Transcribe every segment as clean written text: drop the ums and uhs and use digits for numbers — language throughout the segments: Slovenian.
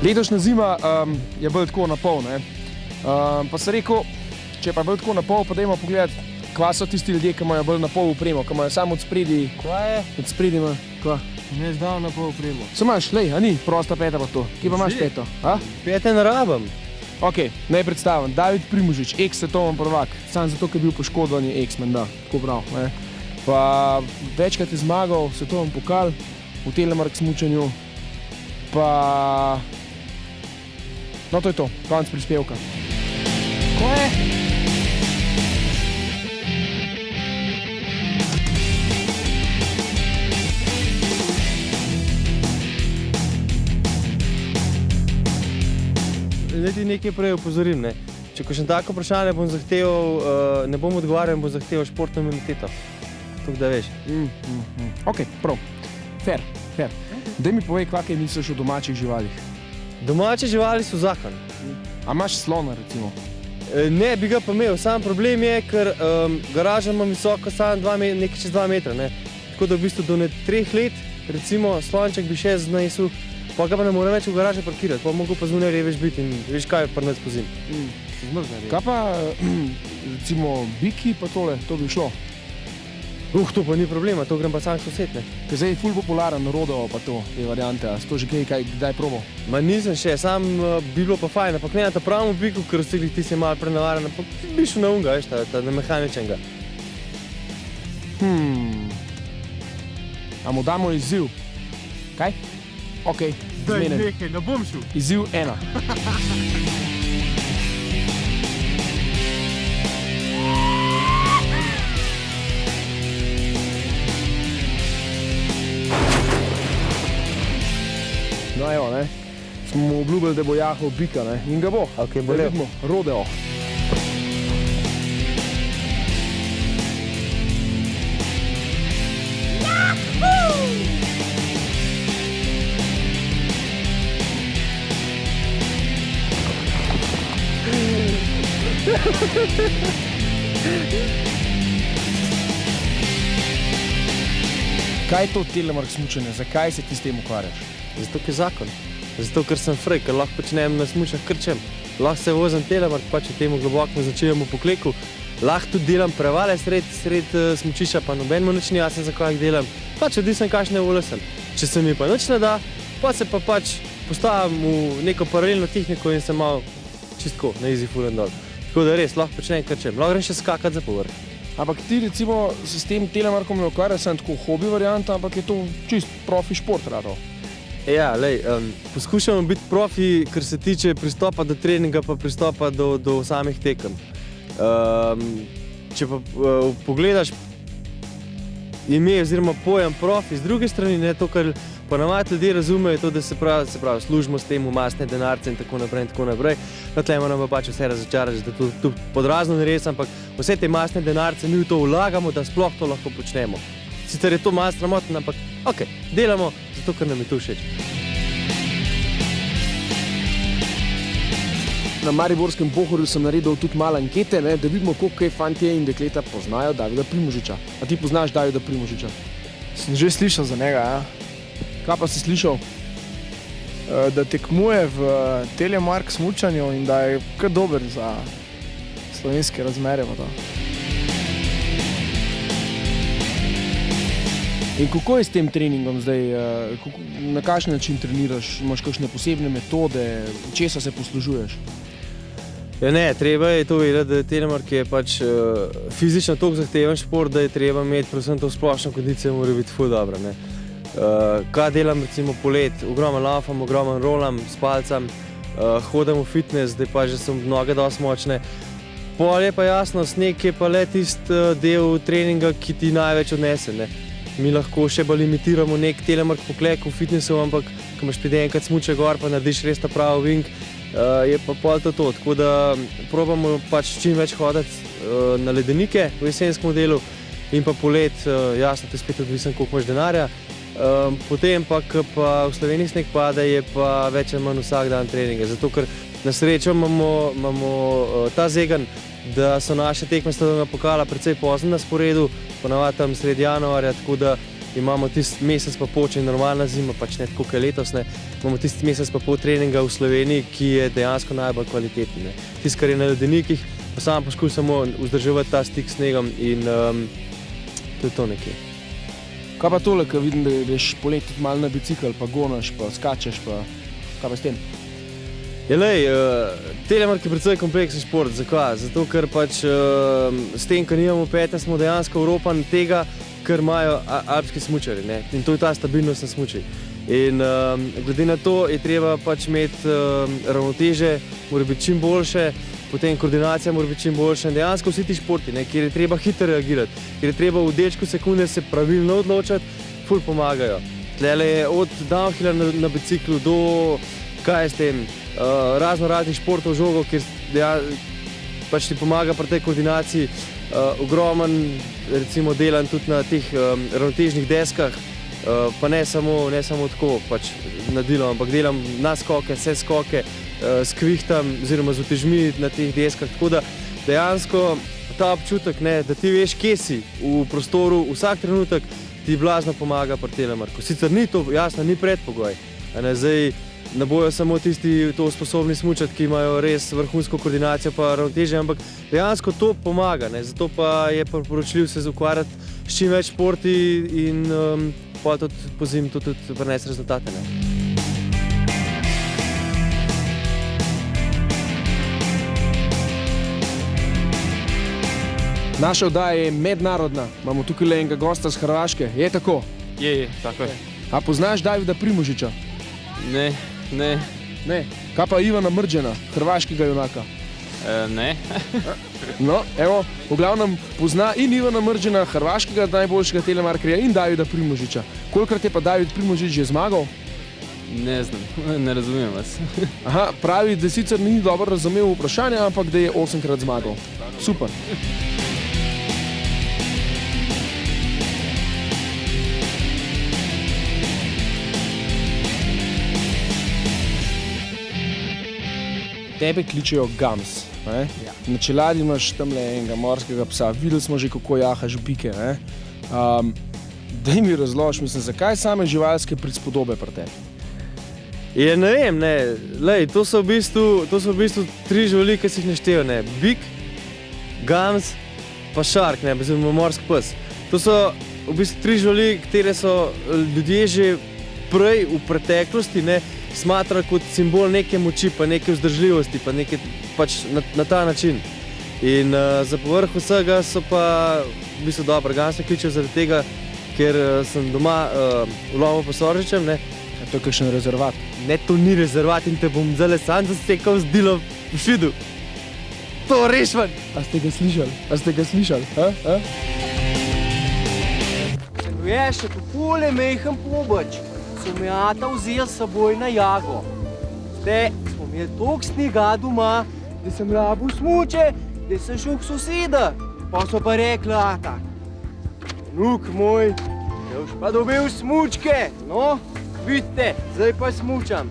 Letošnja zima je bolj tako na pol, ne. Pa sem rekel, če pa je bolj tako na pol, pa dajmo pogledati, kva so tisti ljudje, ki imajo bolj na pol upremo, ki imajo samo od spredi. Kva je? Od spredi ima, kva? Ne zdal na pol upremo. So imaš, lej, a ni, prosta peta pa to. Kje pa imaš peto? A? Pete ne rabim. Ok, naj predstavim, David Primožič, ex-svetovni prvak, sam zato, ker je bil poškodovan, je ex-men, da, tako prav, ne. Pa večkrat je zmagal svetovni pokal v telemark smučanju, pa... No, to je to, konec prispevka. Ko je? Zdaj ti nekaj prej opozorim, ne. Če kakšno tako vprašanje bom zahteval, ne bom odgovarjal, bom zahteval športno imuniteto. Tako da veš. Ok, prav. Fair. Daj mi povej, kakaj misliš o domačih živalih. Domače živali so zakon. A imaš slona, recimo? Ne, bi ga pa imel. Sam problem je, ker garaža ima visoko samo nekaj čez 2 metra, ne. Tako da v bistvu do 3 let, recimo, slonček bi še znesel, pa ga pa ne morem več v garaže parkirati, pa mogo pa zunaj reveč biti in veš kaj, prnec po zim. Zmrzne reveč. Kaj pa, recimo, biki pa tole, to bi šlo? To pa ni problema, to grem pa sam sosed, ne. Ker zdaj je ful popularen rodeo pa to, te variante, a si to že kdaj probal? Ma nisem še, sam bi bilo pa fajn, ampak ne na ta pravemu biku, ker vsi ti si malo prenavaren, ampak bi šel na unga, veš, na mehaničnega. A mu damo izziv? Kaj? Ok, zmenen. nekaj, ne bom šel. Izziv 1. No evo, ne, smo mu obljubili, da bo jahal bika, ne, in ga bo. Ok, bo Da lepo. vidimo, rodeo. Kaj je to telemark smučanje? Zakaj se ti s tem ukvarjaš? Zato, ker je zakon. Zato, ker sem frej, ker lahko počnem na smučah krčem. Lahko se vozim telemark, pa če temu globoko začivamo po kleku. Lahko tudi delam prevale sred smučišča, pa noben mu nič ni jasen, za kaj jih delam. Pač odvisno kakšne volje sem. Če se mi pa nič ne da, pa se pa pač postavim v neko paralelno tehniko in sem malo čistko na easy full and dol. Tako da res, lahko počnem krčem. Lahko grem še skakati za povrh. Ampak ti recimo se s tem telemarkom ne ukvarjaš, sem tako hobi varianta, ampak je to čist profi šport rado. Ja, lej, poskušamo biti profi, kar se tiče pristopa do treninga, pa pristopa do samih tekem. Če pa pogledaš ime oziroma pojem profi, z druge strani, ne, to, kar ponavadi ljudje razumejo, to, da se pravi, služimo s tem v masne denarce in tako naprej in tako naprej. No, tle moramo pač vse razočarati, da to pod razno ne res, ampak vse te masne denarce mi v to vlagamo, da sploh to lahko počnemo. Sicer je to malo sramotno, ampak ok, delamo, zato ker nam je to všeč. Na mariborskem Pohorju sem naredil tudi malo ankete, ne, da vidimo, koliko fantje in dekleta poznajo Davida Primožiča. A ti poznaš Davida Primožiča? Sem že slišal za njega, ja. Kaj pa si slišal? Da tekmuje v telemark smučanju in da je kar dober za slovenske razmere. Pa to. In kako je s tem treningom zdaj? Na kakšen način treniraš? Imaš kakšne posebne metode? Česa se poslužuješ? Ja ne, treba je to vedeti, da telemark je pač fizično toliko zahteven šport, da je treba imeti predvsem to splošno kondicijo, mora biti ful dobra, ne. Kaj delam recimo polet, ogromno laufam, ogromno rolam s palcem, hodim v fitness, zdaj pa že so noge dosti močne. Pol je pa jasno, sneg je pa le tisti del treninga, ki ti največ odnese, ne. Mi lahko še bolj limitiramo nek telemark poklek v fitnessu, ampak ko imaš pride enkrat smuče gor, pa narediš res ta pravi wing, je pa pol to. Tako da probamo pač čim več hoditi na ledenike v jesenskem delu in pa polet, jasno, to je spet odvisen, koliko imaš denarja. Potem pa, ko pa v Sloveniji sneg pade, je pa več ali manj vsak dan treninga, zato ker na srečo imamo ta zegan, da so naše tekme svetovnega pokala precej pozno na sporedu, ponavadi tam sredi januarja, tako da imamo tisti mesec pa pol, če je normalna zima, pač ne tako kot je letos, ne, imamo tisti mesec pa pol treninga v Sloveniji, ki je dejansko najbolj kvaliteten. Tisti, kar je na ledenikih, pa samo poskušamo vzdrževati ta stik s snegom in to je to nekje. Kaj pa tole, ko vidim, da greš poleti tudi malo na bicikl, pa gonaš, pa skačeš, pa kaj pa s tem? Telemark je precej kompleksen šport. Zakaj? Zato, ker pač s tem, ker nimamo pete, smo dejansko Evropan tega, kar imajo alpski smučarji, ne? In to je ta stabilnost na smuči. In glede na to je treba pač imeti ravnoteže, mora biti čim boljše, potem koordinacija mora biti čim boljša in dejansko vsi ti športi, ne, kjer je treba hitro reagirati, kjer je treba v delčku sekunde se pravilno odločati, ful pomagajo. Tlele je od downhilla na biciklu do, kaj je s tem, raznih športov žogo, kjer pač ti pomaga pri tej koordinaciji. Ogromen, recimo, delam tudi na teh ravnotežnih deskah, pa ne samo tako pač na delo, ampak delam na skoke, vse skoke, skvihtam oziroma z utežmi na teh deskah, tako da dejansko ta občutek, ne, da ti veš, kje si v prostoru, vsak trenutek ti blazno pomaga pri telemarku. Sicer ni to, jasno, ni predpogoj, zdaj ne bojo samo tisti to sposobni smučati, ki imajo res vrhunsko koordinacijo pa ravnotežje, ampak dejansko to pomaga, ne, zato pa je priporočljiv se ukvarjati s čim več športi in pa tudi pozimi tudi prinesti rezultate. Ne. Naša oddaja je mednarodna, imamo tukaj le enega gosta z Hrvaške, je tako? Je, tako je. A poznaš Davida Primožiča? Ne. Ne. Kaj pa Ivana Mrđena, hrvaškega junaka? Ne. No, evo, v glavnem pozna in Ivana Mrđena, hrvaškega najboljšega telemarkerja in Davida Primožiča. Kolikrat je pa David Primožič že zmagal? Ne znam, ne razumem vas. Aha, pravi, da sicer ni dobro razumel vprašanja, ampak da je 8-krat zmagal. Super. Tebe kličejo Gams. Ja. Na čeladi imaš tamle enega morskega psa, videli smo že, kako jahaš bike. Daj mi razloži, mislim, zakaj same živalske prispodobe pri tebi? Ne vem, ne. Lej, to so v bistvu 3 živali, ki si jih naštel. Ne. Bik, Gams pa šark, ne, oziroma morski pes. To so v bistvu 3 živali, katere so ljudje že prej v preteklosti, ne, smatrali kot simbol neke moči, pa neke vzdržljivosti, pa neke pač na ta način. In za povrh vsega so pa v bistvu dobro. Gamsa kličejo zaradi tega, ker sem doma v lovu po Soržičem, ne. A to je kakšen rezervat? Ne, to ni rezervat in te bom zdaj sam zasekal z dilo v šidu. To rešvan! A ste ga slišali? Je še takole mehen poboč, so me ata vzeli s seboj na jago. Smo imeli toliko snega doma, da sem rabil smuče, da sem šel k soseda. Pa so pa rekli ata, vnuk moj, da boš pa dobil smučke. No, vidite, zdaj pa smučam.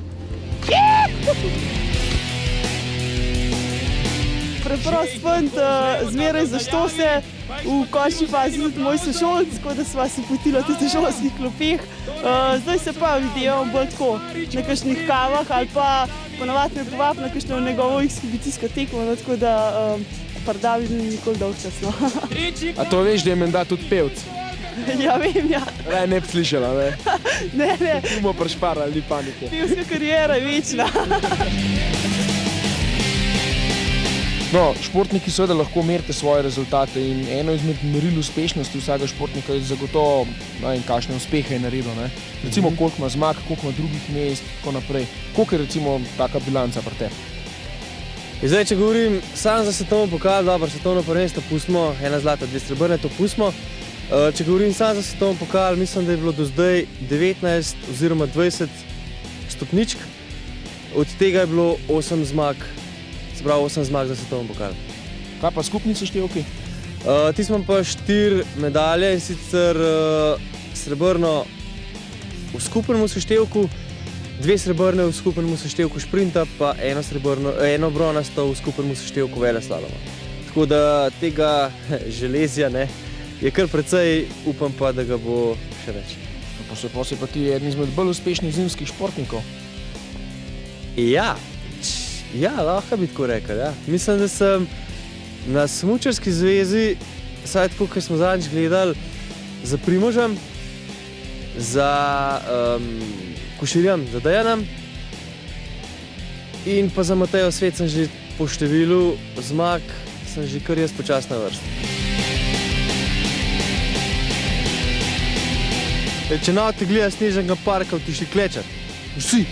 Preprost fant, zmeraj zašto se v končni fazi tudi moj sošolc, tako da sva se potila tudi v šolskih klopeh. Zdaj se pa vidimo bolj tako na kakšnih kavah ali pa ponavadi me povab na kakšno njegovo ekshibicijsko tekmo, no, tako da pri Davidu ni nikoli dolgčas, no. A to veš, da je menda tudi pevc? Ja, vem, ja. Ne bi slišala, ne? Ne. Bomo prešparali, ni panike. Pevska kariera je večna. No, športniki seveda lahko merite svoje rezultate in eno izmed meril uspešnosti vsakega športnika je zagotovo, kakšne uspehe je naredil, ne? Recimo, koliko ima zmag, koliko ima drugih mest, tako naprej. Koliko je recimo taka bilanca pri tebi? Zdaj, če govorim sam za svetovno pokal, dobro, svetovno prvenstvo pustimo, 1 zlata, 2 srebrne, to pustimo. Če govorim sam za svetovno pokal, mislim, da je bilo do zdaj 19 oziroma 20 stopničk, od tega je bilo 8 zmag. Prav 8 zmag za svetovni pokal. Kaj pa skupni seštevki? Ti smo pa 4 medalje, in sicer srebrno v skupnem seštevku, 2 srebrne v skupnem seštevku šprinta, pa 1 bronasto v skupnem seštevku veleslaloma. Tako da tega železja, ne, je kar precej, upam pa, da ga bo še reči. Pa si pa ti eden izmed bolj uspešnih zimskih športnikov. Ja, lahko bi tako rekel. Ja. Mislim, da sem na Smučarski zvezi, saj tako, kot smo zadnjič gledali, za Primožem, za Koširjem, za Dejanom in pa za Matejo Svet sem že po številu zmag, sem že kar jaz počasna vrsta. Če te gleda Snežnega parka v Tiši Klečar, vsi.